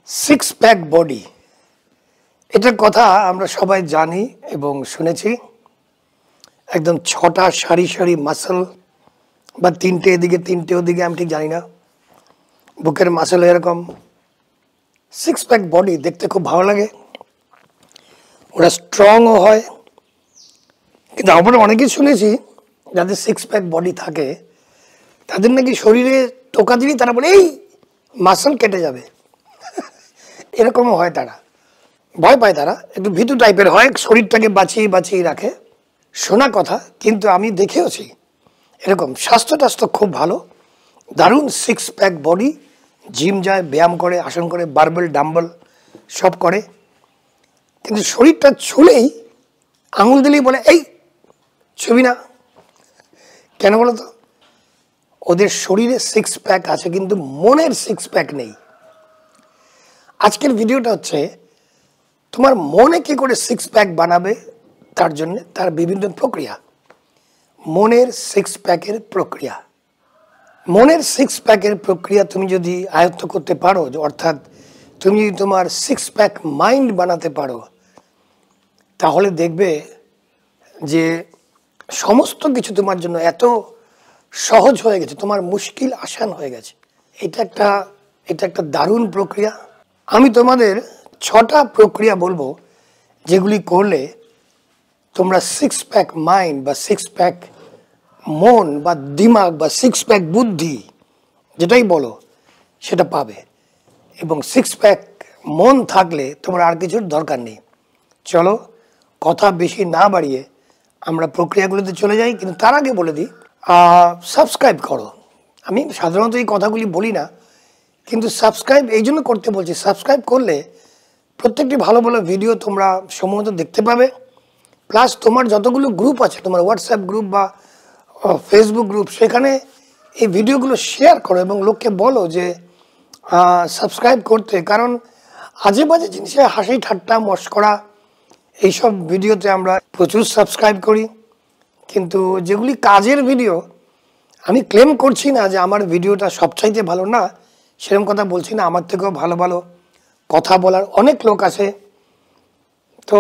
Six pack body, এটার কথা আমরা সবাই জানি এবং শুনেছি। একদম ছটা সারি সারি মাসল বা তিনটে এদিকে তিনটে ওদিকে, আমি ঠিক জানি না, বুকের মাসল এরকম সিক্স প্যাক বডি দেখতে খুব ভালো লাগে। ওরা স্ট্রংও হয়, কিন্তু আমরা অনেকেই শুনেছি যাদের সিক্স প্যাক বডি থাকে তাদের নাকি শরীরে টোকা দিলেই তারা বলে এই মাসল কেটে যাবে। এরকমও হয়, তারা ভয় পায়, তারা একটু ভীতু টাইপের হয়, শরীরটাকে বাঁচিয়ে বাঁচিয়ে রাখে, শোনা কথা। কিন্তু আমি দেখেওছি এরকম স্বাস্থ্য টাস্থ্য খুব ভালো, দারুণ সিক্স প্যাক বডি, জিম যায়, ব্যায়াম করে, আসন করে, বারবেল ডাম্বল সব করে, কিন্তু শরীরটা ছুলেই আঙুল দিলেই বলে এই ছবি না। কেন বলো তো? ওদের শরীরে সিক্স প্যাক আছে কিন্তু মনের সিক্স প্যাক নেই। আজকের ভিডিওটা হচ্ছে তোমার মনে কি করে সিক্স প্যাক বানাবে, তার জন্য তার বিভিন্ন প্রক্রিয়া। মনের সিক্স প্যাকের প্রক্রিয়া, মনের সিক্স প্যাকের প্রক্রিয়া তুমি যদি আয়ত্ত করতে পারো, অর্থাৎ তুমি যদি তোমার সিক্স প্যাক মাইন্ড বানাতে পারো, তাহলে দেখবে যে সমস্ত কিছু তোমার জন্য এত সহজ হয়ে গেছে, তোমার মুশকিল আসান হয়ে গেছে। এটা একটা দারুণ প্রক্রিয়া। আমি তোমাদের 6টা প্রক্রিয়া বলবো যেগুলি করলে তোমরা সিক্স প্যাক মাইন্ড বা সিক্স প্যাক মন বা দিমাগ বা সিক্স প্যাক বুদ্ধি, যেটাই বলো, সেটা পাবে। এবং সিক্স প্যাক মন থাকলে তোমার আর কিছুর দরকার নেই। চলো কথা বেশি না বাড়িয়ে আমরা প্রক্রিয়াগুলোতে চলে যাই। কিন্তু তার আগে বলে দিই, সাবস্ক্রাইব করো। আমি সাধারণত এই কথাগুলি বলি না, কিন্তু সাবস্ক্রাইব এই জন্য করতে বলছি, সাবস্ক্রাইব করলে প্রত্যেকটি ভালো ভালো ভিডিও তোমরা সম্ভবত দেখতে পাবে। প্লাস তোমার যতগুলো গ্রুপ আছে, তোমার হোয়াটসঅ্যাপ গ্রুপ বা ফেসবুক গ্রুপ, সেখানে এই ভিডিওগুলো শেয়ার করো এবং লোককে বলো যে সাবস্ক্রাইব করতে। কারণ আজে বাজে জিনিসে হাসি ঠাট্টা মশকরা এইসব ভিডিওতে আমরা প্রচুর সাবস্ক্রাইব করি, কিন্তু যেগুলি কাজের ভিডিও, আমি ক্লেম করছি না যে আমার ভিডিওটা সবচাইতে ভালো, না, সেরকম কথা বলছি না। আমার থেকেও ভালো ভালো কথা বলার অনেক লোক আছে, তো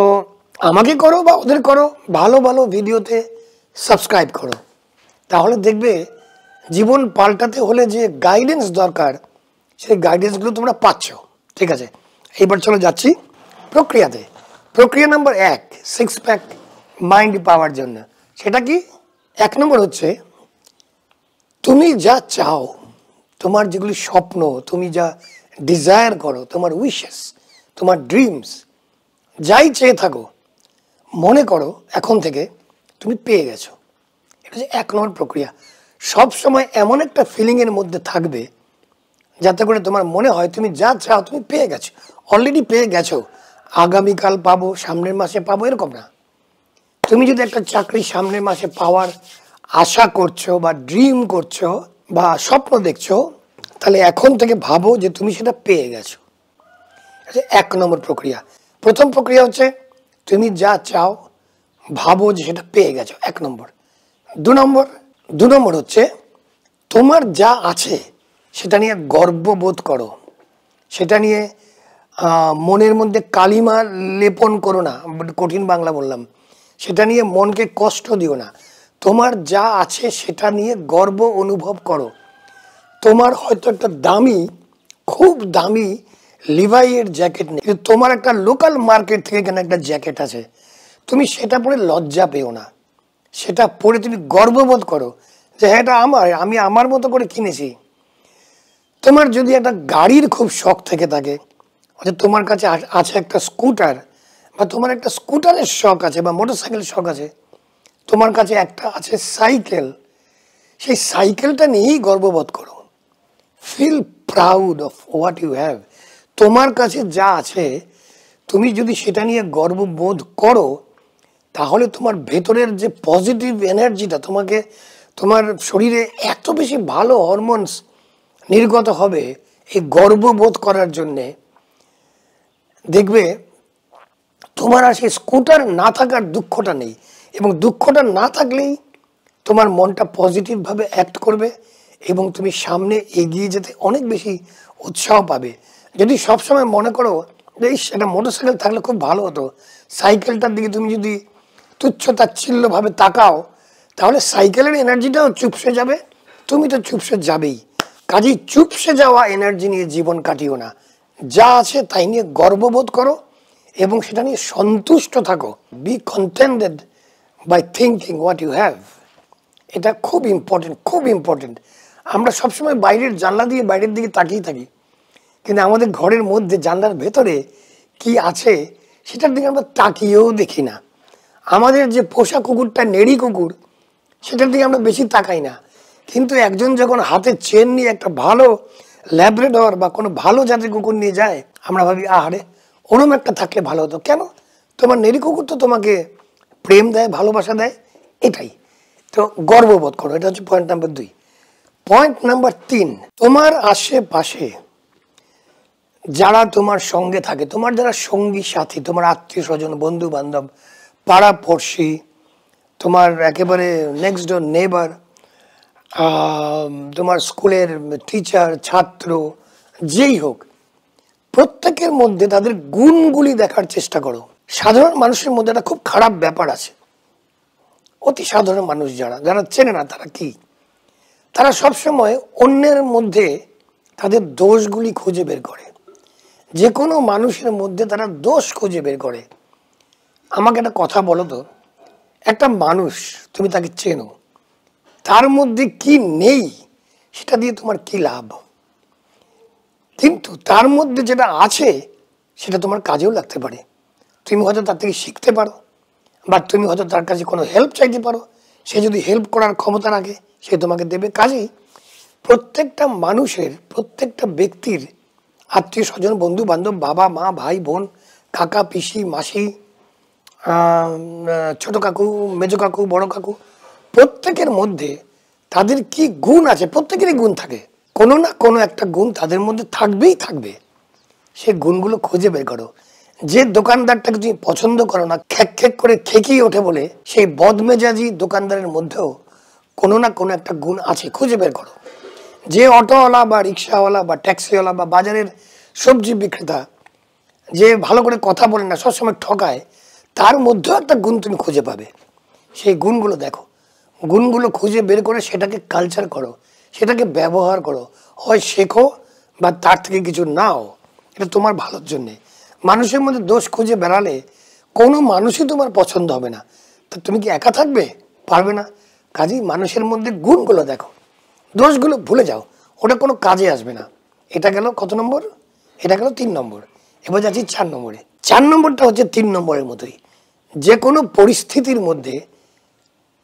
আমাকে করো বা ওদের করো, ভালো ভালো ভিডিওতে সাবস্ক্রাইব করো। তাহলে দেখবে জীবন পাল্টাতে হলে যে গাইডেন্স দরকার, সেই গাইডেন্সগুলো তোমরা পাচ্ছ। ঠিক আছে, এইবার চলো যাচ্ছি প্রক্রিয়াতে। প্রক্রিয়া নম্বর 1, সিক্স প্যাক মাইন্ড পাওয়ার জন্য। সেটা কি? 1 নম্বর হচ্ছে তুমি যা চাও, তোমার যেগুলি স্বপ্ন, তুমি যা ডিজায়ার করো, তোমার উইশেস, তোমার ড্রিমস, যাই চেয়ে থাকো, মনে করো এখন থেকে তুমি পেয়ে গেছো। এটা হচ্ছে 1 নম্বর প্রক্রিয়া। সব সময় এমন একটা ফিলিংয়ের মধ্যে থাকবে যাতে করে তোমার মনে হয় তুমি যা চাও তুমি পেয়ে গেছো, অলরেডি পেয়ে গেছো, আগামীকাল পাবো, সামনের মাসে পাবো, এরকম না। তুমি যদি একটা চাকরি সামনের মাসে পাওয়ার আশা করছো বা ড্রিম করছো বা স্বপ্ন দেখছো, তাহলে এখন থেকে ভাবো যে তুমি সেটা পেয়ে গেছো। 1 নম্বর প্রক্রিয়া। প্রথম প্রক্রিয়া হচ্ছে তুমি যা চাও ভাবো যে সেটা পেয়ে গেছো, 1 নম্বর। 2 নম্বর হচ্ছে তোমার যা আছে সেটা নিয়ে গর্ববোধ করো, সেটা নিয়ে মনের মধ্যে কালিমা লেপন করো না, কঠিন বাংলা বললাম, সেটা নিয়ে মনকে কষ্ট দিও না। তোমার যা আছে সেটা নিয়ে গর্ব অনুভব করো। তোমার হয়তো একটা দামি, খুব দামি লিভাইয়ের জ্যাকেট নেই, কিন্তু তোমার একটা লোকাল মার্কেট থেকে কেনা একটা জ্যাকেট আছে, তুমি সেটা পরে লজ্জা পেও না, সেটা পরে তুমি গর্ববোধ করো যে হ্যাঁ এটা আমার, আমি আমার মতো করে কিনেছি। তোমার যদি একটা গাড়ির খুব শখ থেকে থাকে, তোমার কাছে আছে একটা স্কুটার, বা তোমার একটা স্কুটারের শখ আছে বা মোটরসাইকেলের শখ আছে, তোমার কাছে একটা আছে সাইকেল, সেই সাইকেলটা নিয়েই গর্ববোধ করো। Feel proud of what you have. তোমার কাছে যা আছে তুমি যদি সেটা নিয়ে গর্ববোধ করো, তাহলে তোমার ভেতরের যে পজিটিভ এনার্জিটা, তোমার শরীরে এত বেশি ভালো হরমোনস নির্গত হবে এই গর্ববোধ করার জন্যে। দেখবে তোমার আর সেই স্কুটার না থাকার দুঃখটা নেই, এবং দুঃখটা না থাকলেই তোমার মনটা পজিটিভভাবে অ্যাক্ট করবে এবং তুমি সামনে এগিয়ে যেতে অনেক বেশি উৎসাহ পাবে। যদি সবসময় মনে করো যে একটা মোটরসাইকেল থাকলে খুব ভালো হতো, সাইকেলটার দিকে তুমি যদি তুচ্ছ তাচ্ছিল্যভাবে তাকাও, তাহলে সাইকেলের এনার্জিটাও চুপসে যাবে, তুমি তো চুপসে যাবেই। কাজেই চুপসে যাওয়া এনার্জি নিয়ে জীবন কাটিও না। যা আছে তাই নিয়ে গর্ববোধ করো এবং সেটা নিয়ে সন্তুষ্ট থাকো। Be contented by thinking what you have. এটা খুব ইম্পর্টেন্ট, খুব ইম্পর্টেন্ট। আমরা সবসময় বাইরের জানলা দিয়ে বাইরের দিকে তাকিয়ে থাকি, কিন্তু আমাদের ঘরের মধ্যে জানলার ভেতরে কি আছে সেটার দিকে আমরা তাকিয়েও দেখি না। আমাদের যে পোষা কুকুরটা নেড়ি কুকুর, সেটার দিকে আমরা বেশি তাকাই না, কিন্তু একজন যখন হাতে চেন নিয়ে একটা ভালো ল্যাব্রাডর বা কোনো ভালো জাতের কুকুর নিয়ে যায়, আমরা ভাবি আহারে ওরম একটা থাকলে ভালো হতো। কেন? তোমার নেড়ি কুকুর তো তোমাকে প্রেম দেয়, ভালোবাসা দেয়। এটাই তো, গর্ববোধ করো। এটা হচ্ছে পয়েন্ট নাম্বার 2। পয়েন্ট নাম্বার 3, তোমার আশেপাশে যারা তোমার সঙ্গে থাকে, তোমার যারা সঙ্গী সাথী, তোমার আত্মীয় স্বজন, বন্ধু বান্ধব, পাড়া পড়শি, তোমার একেবারে নেক্সট ডোর নেবার, তোমার স্কুলের টিচার, ছাত্র, যেই হোক, প্রত্যেকের মধ্যে তাদের গুণগুলি দেখার চেষ্টা করো। সাধারণ মানুষের মধ্যে একটা খুব খারাপ ব্যাপার আছে। অতি সাধারণ মানুষ যারা যারা চেনে না তারা কি, তারা সবসময় অন্যের মধ্যে তাদের দোষগুলি খুঁজে বের করে। যে কোনো মানুষের মধ্যে তারা দোষ খুঁজে বের করে। আমাকে একটা কথা বলো তো, একটা মানুষ তুমি তাকে চেনো, তার মধ্যে কি নেই সেটা দিয়ে তোমার কি লাভ? কিন্তু তার মধ্যে যেটা আছে সেটা তোমার কাজেও লাগতে পারে। তুমি হয়তো তার থেকে শিখতে পারো, বা তুমি হয়তো তার কাছে কোনো হেল্প চাইতে পারো। সে যদি হেল্প করার ক্ষমতা রাখে, সে তোমাকে দেবে। কাজেই প্রত্যেকটা মানুষের, প্রত্যেকটা ব্যক্তির আত্মীয় স্বজন, বন্ধু বান্ধব, বাবা মা, ভাই বোন, কাকা পিসি মাসি, ছোট কাকু, মেজো কাকু, বড় কাকু, প্রত্যেকের মধ্যে তাদের কি গুণ আছে, প্রত্যেকেরই গুণ থাকে। কোনো না কোনো একটা গুণ তাদের মধ্যে থাকবেই থাকবে। সে গুণগুলো খুঁজে বের করো। যে দোকানদারটাকে তুমি পছন্দ করো না, খ্যাক খ্যাক করে খেকিয়ে ওঠে বলে, সেই বদমেজাজি দোকানদারের মধ্যেও কোনো না কোনো একটা গুণ আছে, খুঁজে বের করো। যে অটোওয়ালা বা রিক্সাওয়ালা বা ট্যাক্সিওয়ালা বা বাজারের সবজি বিক্রেতা যে ভালো করে কথা বলে না, সবসময় ঠকায়, তার মধ্যেও একটা গুণ তুমি খুঁজে পাবে। সেই গুণগুলো দেখো, গুণগুলো খুঁজে বের করে সেটাকে কালচার করো, সেটাকে ব্যবহার করো। হয় শেখো বা তার থেকে কিছু নাও, এটা তোমার ভালোর জন্যে। মানুষের মধ্যে দোষ খুঁজে বেড়ালে কোনো মানুষই তোমার পছন্দ হবে না। তা তুমি কি একা থাকবে? পারবে না। কাজেই মানুষের মধ্যে গুণগুলো দেখো, দোষগুলো ভুলে যাও, ওটা কোনো কাজে আসবে না। এটা গেল কত নম্বর? এটা গেল 3 নম্বর। এবার যাচ্ছি 4 নম্বরে। 4 নম্বরটা হচ্ছে 3 নম্বরের মতোই। যে কোনো পরিস্থিতির মধ্যে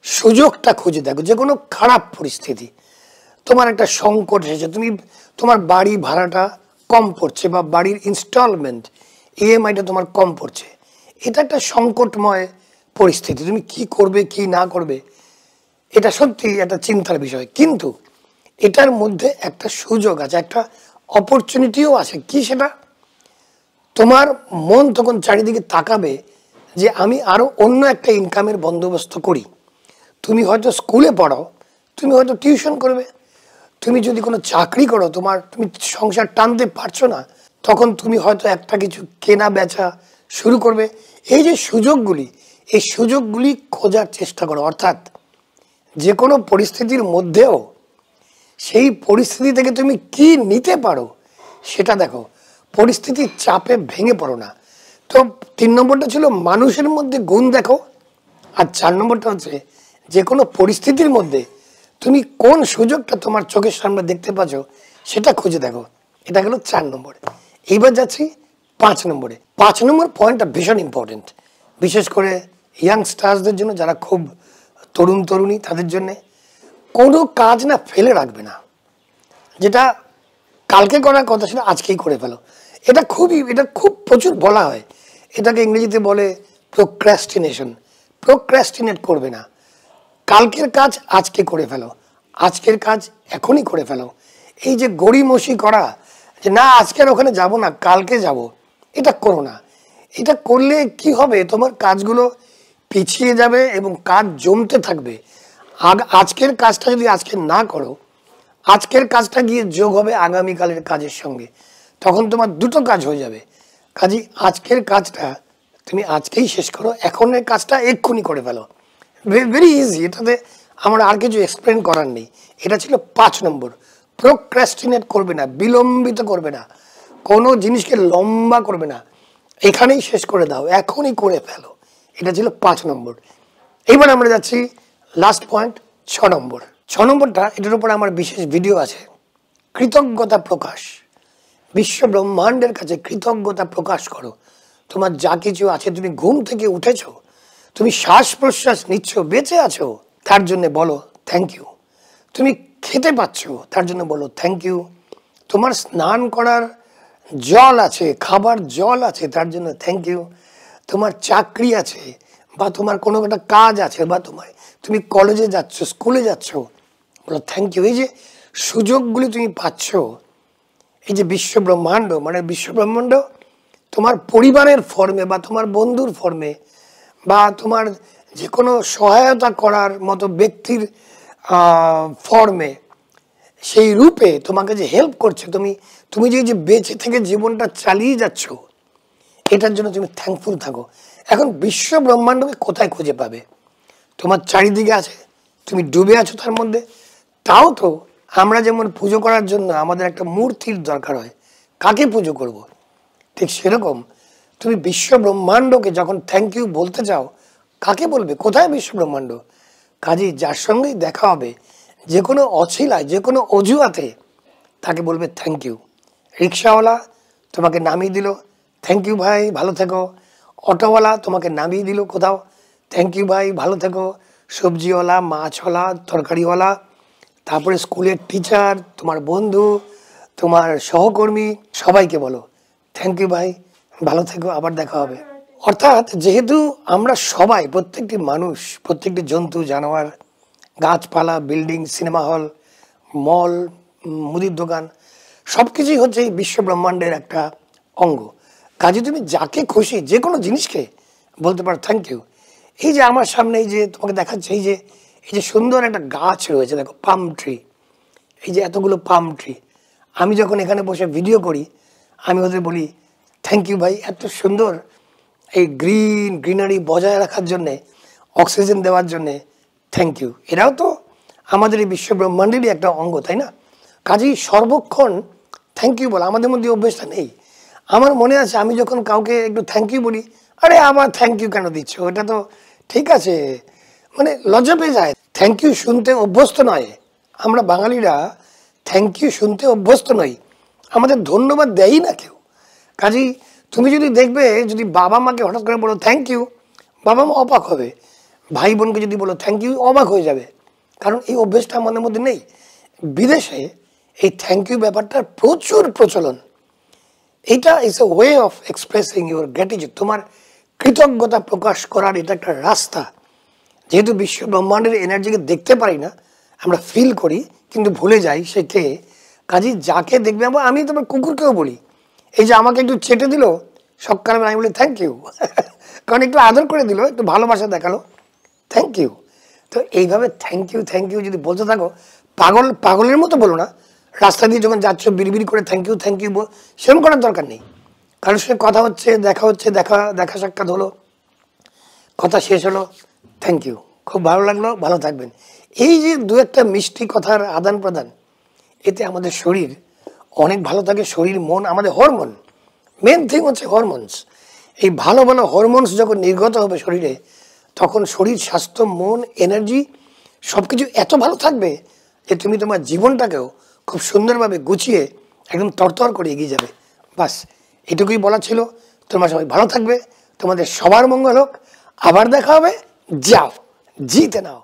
সুযোগটা খুঁজে দেখো। যে কোনো খারাপ পরিস্থিতি, তোমার একটা সংকট এসেছে, তুমি তোমার বাড়ি ভাড়াটা কম পড়ছে বা বাড়ির ইনস্টলমেন্ট ইএমআইটা তোমার কম পড়ছে, এটা একটা সংকটময় পরিস্থিতি। তুমি কি করবে কি না করবে, এটা সত্যি একটা চিন্তার বিষয়। কিন্তু এটার মধ্যে একটা সুযোগ আছে, একটা অপরচুনিটিও আছে। কি সেটা? তোমার মন তখন চারিদিকে তাকাবে যে আমি আরো অন্য একটা ইনকামের বন্দোবস্ত করি। তুমি হয়তো স্কুলে পড়াও, তুমি হয়তো টিউশন করবে। তুমি যদি কোনো চাকরি করো, তুমি সংসার টানতে পারছো না, তখন তুমি হয়তো একটা কিছু কেনা বেচা শুরু করবে। এই যে সুযোগগুলি, এই সুযোগগুলি খোঁজার চেষ্টা করো। অর্থাৎ যে কোনো পরিস্থিতির মধ্যেও সেই পরিস্থিতি থেকে তুমি কি নিতে পারো সেটা দেখো। পরিস্থিতির চাপে ভেঙে পড়ো না। তো 3 নম্বরটা ছিল মানুষের মধ্যে গুণ দেখো, আর 4 নম্বরটা হচ্ছে যে কোনো পরিস্থিতির মধ্যে তুমি কোন সুযোগটা তোমার চোখের সামনে দেখতে পাচ্ছ সেটা খুঁজে দেখো। এটা গেল 4 নম্বরে। এইবার যাচ্ছি 5 নম্বরে। 5 নম্বর পয়েন্টটা ভীষণ ইম্পর্টেন্ট, বিশেষ করে ইয়াংস্টার্সদের জন্য, যারা খুব তরুণ তরুণী, তাদের জন্যে। কোনো কাজ না ফেলে রাখবে না। যেটা কালকে করার কথা সেটা আজকেই করে ফেলো। এটা খুব প্রচুর বলা হয়। এটাকে ইংরেজিতে বলে প্রোক্রাস্টিনেশন। প্রোক্রাস্টিনেট করবে না। কালকের কাজ আজকে করে ফেলো, আজকের কাজ এখনই করে ফেলো। এই যে গড়িমসি করা যে না আজকের ওখানে যাব না, কালকে যাব, এটা করো না। এটা করলে কি হবে, তোমার কাজগুলো পিছিয়ে যাবে এবং কাজ জমতে থাকবে। আজকের কাজটা যদি আজকে না করো, আজকের কাজটা গিয়ে যোগ হবে আগামীকালের কাজের সঙ্গে। তখন তোমার দুটো কাজ হয়ে যাবে। কাজে আজকের কাজটা তুমি আজকেই শেষ করো, এখনের কাজটা এক্ষুনি করে ফেলো, ভেরি ইজি। এটাতে আমার আর কিছু এক্সপ্লেন করার নেই। এটা ছিল 5 নম্বর। প্রোক্রাস্টিনেট করবে না, বিলম্বিত করবে না, কোনো জিনিসকে লম্বা করবে না, এখানেই শেষ করে দাও, এখনই করে ফেলো। এটা ছিল 5 নম্বর। এইবার আমরা যাচ্ছি লাস্ট পয়েন্ট 6 নম্বর। 6 নম্বরটা, এটার উপর আমার বিশেষ ভিডিও আছে, কৃতজ্ঞতা প্রকাশ। বিশ্ব ব্রহ্মাণ্ডের কাছে কৃতজ্ঞতা প্রকাশ করো। তোমার যা কিছু আছে, তুমি ঘুম থেকে উঠেছো, তুমি শ্বাস প্রশ্বাস নিচ্ছ, বেঁচে আছো, তার জন্য বলো থ্যাংক ইউ। তুমি খেতে পাচ্ছ, তার জন্য বলো থ্যাংক ইউ। তোমার স্নান করার জল আছে, খাবার জল আছে, তার জন্য থ্যাংক ইউ। তোমার চাকরি আছে, বা তোমার কোনো একটা কাজ আছে, বা তুমি কলেজে যাচ্ছ, স্কুলে যাচ্ছ, বলো থ্যাংক ইউ। এই যে সুযোগগুলি তুমি পাচ্ছ, এই যে বিশ্ব ব্রহ্মাণ্ড, মানে বিশ্ব ব্রহ্মাণ্ড তোমার পরিবারের ফর্মে, বা তোমার বন্ধুর ফর্মে, বা তোমার যে কোনো সহায়তা করার মতো ব্যক্তির ফর্মে, সেই রূপে তোমাকে যে হেল্প করছে, তুমি যে বেঁচে থেকে জীবনটা চালিয়ে যাচ্ছ, এটার জন্য তুমি থ্যাঙ্কফুল থাকো। এখন বিশ্ব ব্রহ্মাণ্ডকে কোথায় খুঁজে পাবে? তোমার চারিদিকে আছে, তুমি ডুবে আছো তার মধ্যে। তাও তো আমরা যেমন পুজো করার জন্য আমাদের একটা মূর্তির দরকার হয়, কাকে পুজো করব? ঠিক সেরকম তুমি বিশ্ব ব্রহ্মাণ্ডকে যখন থ্যাংক ইউ বলতে চাও, কাকে বলবে? কোথায় বিশ্ব ব্রহ্মাণ্ড? কাজেই যার সঙ্গেই দেখা হবে, যে কোনো অছিলায়, যে কোনো অজুহাতে, তাকে বলবে থ্যাংক ইউ। রিক্সাওয়ালা তোমাকে নামিয়ে দিল, থ্যাংক ইউ ভাই, ভালো থেকো। অটোওয়ালা তোমাকে নামিয়ে দিল কোথাও, থ্যাংক ইউ ভাই, ভালো থেকো। সবজিওয়ালা, মাছওয়ালা, তরকারিওয়ালা, তারপরে স্কুলের টিচার, তোমার বন্ধু, তোমার সহকর্মী, সবাইকে বলো থ্যাংক ইউ ভাই, ভালো থেকো, আবার দেখা হবে। অর্থাৎ যেহেতু আমরা সবাই, প্রত্যেকটি মানুষ, প্রত্যেকটি জন্তু জানোয়ার, গাছপালা, বিল্ডিং, সিনেমা হল, মল, মুদির দোকান, সব কিছুই হচ্ছে এই বিশ্ব ব্রহ্মাণ্ডের একটা অঙ্গ। কাজে তুমি যাকে খুশি, যে কোনো জিনিসকে বলতে পারো থ্যাংক ইউ। এই যে আমার সামনে, এই যে তোমাকে দেখাচ্ছে, এই যে সুন্দর একটা গাছ রয়েছে, দেখো পাম ট্রি, এই যে এতগুলো পাম ট্রি, আমি যখন এখানে বসে ভিডিও করি, আমি ওদের বলি থ্যাংক ইউ ভাই, এত সুন্দর এই গ্রিনারি বজায় রাখার জন্যে, অক্সিজেন দেওয়ার জন্যে থ্যাংক ইউ। এরাও তো আমাদের এই বিশ্ব ব্রহ্মাণ্ডেরই একটা অঙ্গ, তাই না? কাজেই সর্বক্ষণ থ্যাংক ইউ বলা আমাদের মধ্যে অভ্যেসটা নেই। আমার মনে আছে, আমি যখন কাউকে একটু থ্যাংক ইউ বলি, আরে আবার থ্যাংক ইউ কেন দিচ্ছ, ওটা তো ঠিক আছে, মানে লজ্জা পেয়ে যায়। থ্যাংক ইউ শুনতে অভ্যস্ত নয়, আমরা বাঙালিরা থ্যাংক ইউ শুনতে অভ্যস্ত নই, আমাদের ধন্যবাদ দেয়ই না কেউ। কাজেই তুমি যদি দেখবে, যদি বাবা মাকে হঠাৎ করে বলো থ্যাংক ইউ, বাবা মা অবাক হবে। ভাই বোনকে যদি বলো থ্যাংক ইউ, অবাক হয়ে যাবে, কারণ এই অভ্যেসটা আমাদের মধ্যে নেই। বিদেশে এই থ্যাংক ইউ ব্যাপারটার প্রচুর প্রচলন। এটা is a way of expressing your gratitude, তোমার কৃতজ্ঞতা প্রকাশ করার এটা একটা রাস্তা। যেহেতু বিশ্ব ব্রহ্মাণ্ডের এনার্জিকে দেখতে পারি না, আমরা ফিল করি কিন্তু ভুলে যাই সে কে। কাজেই যাকে দেখবে, আমি তোমার কুকুরকেও বলি, এই যে আমাকে একটু চেটে দিল সকালবেলা, আমি বলি থ্যাংক ইউ, কারণ একটু আদর করে দিল, একটু ভালোবাসা দেখালো, থ্যাংক ইউ। তো এইভাবে থ্যাংক ইউ যদি বলতে থাকো, পাগলের মতো বলো না, রাস্তা দিয়ে যখন যাচ্ছ বিড়বিড় করে থ্যাংক ইউ সেরকম করার দরকার নেই। কারোর সঙ্গে কথা হচ্ছে, দেখা সাক্ষাৎ হলো, কথা শেষ হলো, থ্যাংক ইউ, খুব ভালো লাগলো, ভালো থাকবেন। এই যে দু একটা মিষ্টি কথার আদান প্রদান, এতে আমাদের শরীর অনেক ভালো থাকে। শরীর, মন, আমাদের হরমোন, মেন থিং হচ্ছে হরমোনস। এই ভালো ভালো হরমোনস যখন নির্গত হবে শরীরে, তখন শরীর, স্বাস্থ্য, মন, এনার্জি সব কিছু এত ভালো থাকবে যে তুমি তোমার জীবনটাকেও খুব সুন্দরভাবে গুছিয়ে একদম তরতর করে এগিয়ে যাবে। বাস এটুকুই বলা ছিল। তোমরা সবাই ভালো থাকবে, তোমাদের সবার মঙ্গল হোক। আবার দেখা হবে, যাও জিতে নাও।